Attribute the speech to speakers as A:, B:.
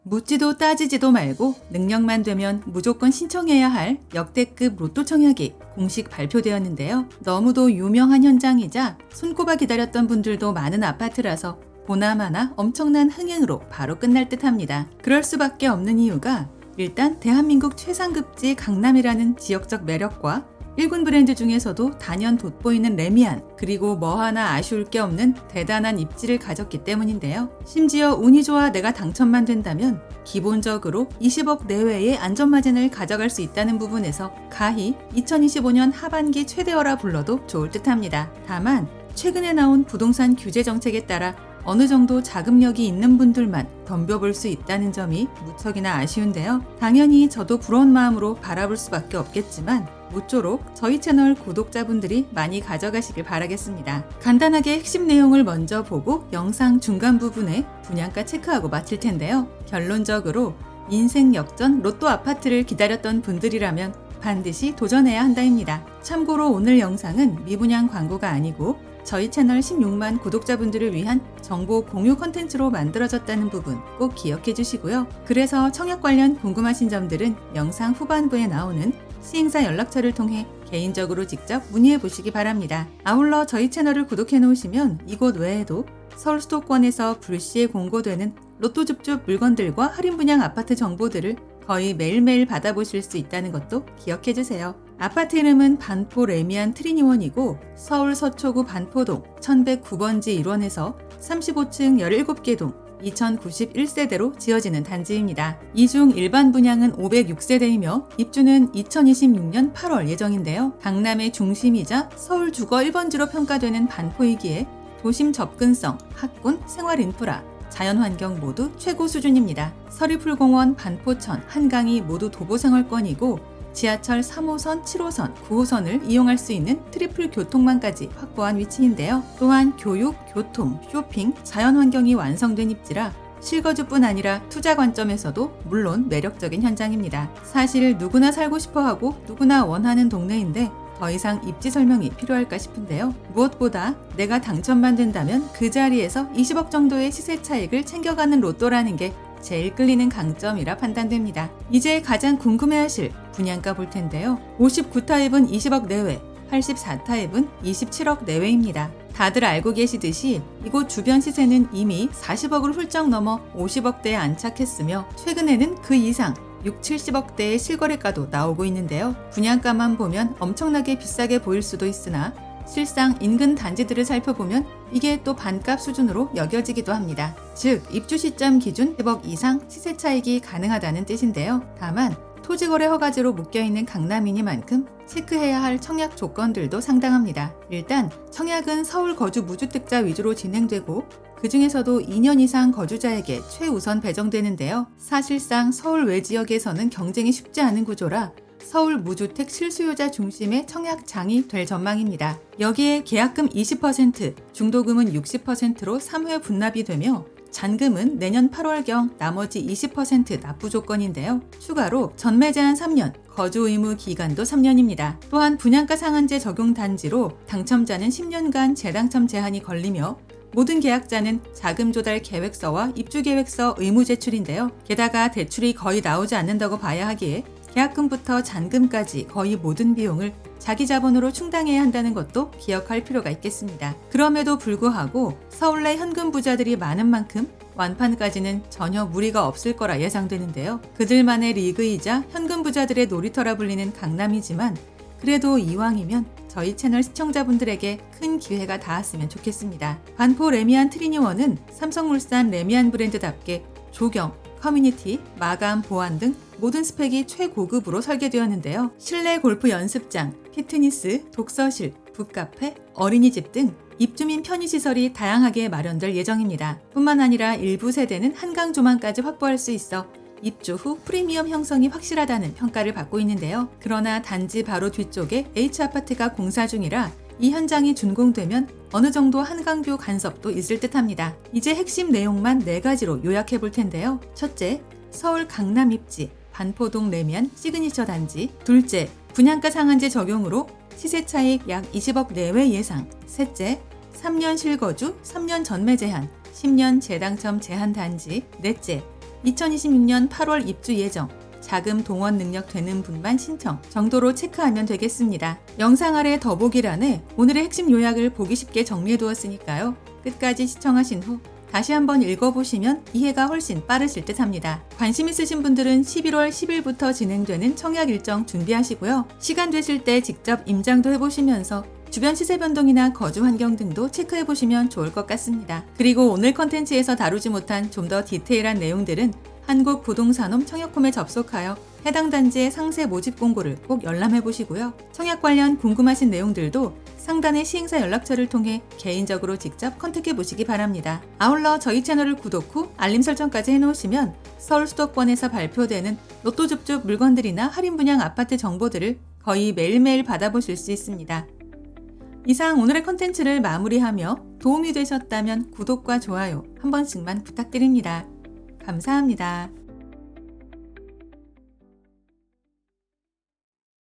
A: 묻지도 따지지도 말고 능력만 되면 무조건 신청해야 할 역대급 로또 청약이 공식 발표되었는데요. 너무도 유명한 현장이자 손꼽아 기다렸던 분들도 많은 아파트라서 보나마나 엄청난 흥행으로 바로 끝날 듯합니다. 그럴 수밖에 없는 이유가 일단 대한민국 최상급지 강남이라는 지역적 매력과 1군 브랜드 중에서도 단연 돋보이는 레미안, 그리고 뭐 하나 아쉬울 게 없는 대단한 입지를 가졌기 때문인데요. 심지어 운이 좋아 내가 당첨만 된다면 기본적으로 20억 내외의 안전마진을 가져갈 수 있다는 부분에서 가히 2025년 하반기 최대어라 불러도 좋을 듯합니다. 다만 최근에 나온 부동산 규제 정책에 따라 어느 정도 자금력이 있는 분들만 덤벼볼 수 있다는 점이 무척이나 아쉬운데요. 당연히 저도 부러운 마음으로 바라볼 수밖에 없겠지만 모쪼록 저희 채널 구독자분들이 많이 가져가시길 바라겠습니다. 간단하게 핵심 내용을 먼저 보고 영상 중간 부분에 분양가 체크하고 마칠 텐데요. 결론적으로 인생 역전 로또 아파트를 기다렸던 분들이라면 반드시 도전해야 한다입니다. 참고로 오늘 영상은 미분양 광고가 아니고 저희 채널 16만 구독자분들을 위한 정보 공유 컨텐츠로 만들어졌다는 부분 꼭 기억해 주시고요. 그래서 청약 관련 궁금하신 점들은 영상 후반부에 나오는 시행사 연락처를 통해 개인적으로 직접 문의해 보시기 바랍니다. 아울러 저희 채널을 구독해 놓으시면 이곳 외에도 서울 수도권에서 불시에 공고되는 로또 줍줍 물건들과 할인 분양 아파트 정보들을 거의 매일매일 받아보실 수 있다는 것도 기억해 주세요. 아파트 이름은 반포 레미안 트리니원이고 서울 서초구 반포동 1109번지 1원에서 35층 17개 동 2091세대로 지어지는 단지입니다. 이 중 일반 분양은 506세대이며 입주는 2026년 8월 예정인데요. 강남의 중심이자 서울 주거 1번지로 평가되는 반포이기에 도심 접근성, 학군, 생활 인프라, 자연환경 모두 최고 수준입니다. 서리풀공원, 반포천, 한강이 모두 도보생활권이고 지하철 3호선, 7호선, 9호선을 이용할 수 있는 트리플 교통망까지 확보한 위치인데요. 또한 교육, 교통, 쇼핑, 자연환경이 완성된 입지라 실거주뿐 아니라 투자 관점에서도 물론 매력적인 현장입니다. 사실 누구나 살고 싶어하고 누구나 원하는 동네인데 더 이상 입지 설명이 필요할까 싶은데요. 무엇보다 내가 당첨만 된다면 그 자리에서 20억 정도의 시세 차익을 챙겨가는 로또라는 게 제일 끌리는 강점이라 판단됩니다. 이제 가장 궁금해하실 분양가 볼 텐데요. 59타입은 20억 내외, 84타입은 27억 내외입니다. 다들 알고 계시듯이 이곳 주변 시세는 이미 40억을 훌쩍 넘어 50억대에 안착했으며 최근에는 그 이상 6, 70억대의 실거래가도 나오고 있는데요. 분양가만 보면 엄청나게 비싸게 보일 수도 있으나 실상 인근 단지들을 살펴보면 이게 또 반값 수준으로 여겨지기도 합니다. 즉 입주 시점 기준 10억 이상 시세 차익이 가능하다는 뜻인데요. 다만 토지거래 허가제로 묶여있는 강남이니만큼 체크해야 할 청약 조건들도 상당합니다. 일단 청약은 서울 거주 무주택자 위주로 진행되고 그 중에서도 2년 이상 거주자에게 최우선 배정되는데요. 사실상 서울 외 지역에서는 경쟁이 쉽지 않은 구조라 서울 무주택 실수요자 중심의 청약장이 될 전망입니다. 여기에 계약금 20%, 중도금은 60%로 3회 분납이 되며 잔금은 내년 8월경 나머지 20% 납부 조건인데요. 추가로 전매 제한 3년, 거주 의무 기간도 3년입니다. 또한 분양가 상한제 적용 단지로 당첨자는 10년간 재당첨 제한이 걸리며 모든 계약자는 자금 조달 계획서와 입주 계획서 의무 제출인데요. 게다가 대출이 거의 나오지 않는다고 봐야 하기에 계약금부터 잔금까지 거의 모든 비용을 자기 자본으로 충당해야 한다는 것도 기억할 필요가 있겠습니다. 그럼에도 불구하고 서울 내 현금 부자들이 많은 만큼 완판까지는 전혀 무리가 없을 거라 예상되는데요. 그들만의 리그이자 현금 부자들의 놀이터라 불리는 강남이지만 그래도 이왕이면 저희 채널 시청자분들에게 큰 기회가 닿았으면 좋겠습니다. 반포 레미안 트리니원은 삼성물산 레미안 브랜드답게 조경, 커뮤니티, 마감, 보안 등 모든 스펙이 최고급으로 설계되었는데요. 실내 골프 연습장, 피트니스, 독서실, 북카페, 어린이집 등 입주민 편의시설이 다양하게 마련될 예정입니다. 뿐만 아니라 일부 세대는 한강 조망까지 확보할 수 있어 입주 후 프리미엄 형성이 확실하다는 평가를 받고 있는데요. 그러나 단지 바로 뒤쪽에 H아파트가 공사 중이라 이 현장이 준공되면 어느 정도 한강뷰 간섭도 있을 듯합니다. 이제 핵심 내용만 4가지로 요약해 볼 텐데요. 첫째, 서울 강남 입지, 반포동 레미안 시그니처 단지. 둘째, 분양가 상한제 적용으로 시세 차익 약 20억 내외 예상. 셋째, 3년 실거주, 3년 전매 제한, 10년 재당첨 제한 단지. 넷째, 2026년 8월 입주 예정, 자금 동원 능력 되는 분만 신청 정도로 체크하면 되겠습니다. 영상 아래 더보기란에 오늘의 핵심 요약을 보기 쉽게 정리해 두었으니까요. 끝까지 시청하신 후 다시 한번 읽어보시면 이해가 훨씬 빠르실 듯 합니다. 관심 있으신 분들은 11월 10일부터 진행되는 청약 일정 준비하시고요. 시간 되실 때 직접 임장도 해보시면서 주변 시세 변동이나 거주 환경 등도 체크해보시면 좋을 것 같습니다. 그리고 오늘 컨텐츠에서 다루지 못한 좀 더 디테일한 내용들은 한국부동산홈 청약홈에 접속하여 해당 단지의 상세 모집 공고를 꼭 열람해보시고요. 청약 관련 궁금하신 내용들도 상단의 시행사 연락처를 통해 개인적으로 직접 컨택해보시기 바랍니다. 아울러 저희 채널을 구독 후 알림 설정까지 해놓으시면 서울 수도권에서 발표되는 로또 줍줍 물건들이나 할인 분양 아파트 정보들을 거의 매일매일 받아보실 수 있습니다. 이상 오늘의 컨텐츠를 마무리하며 도움이 되셨다면 구독과 좋아요 한 번씩만 부탁드립니다. 감사합니다.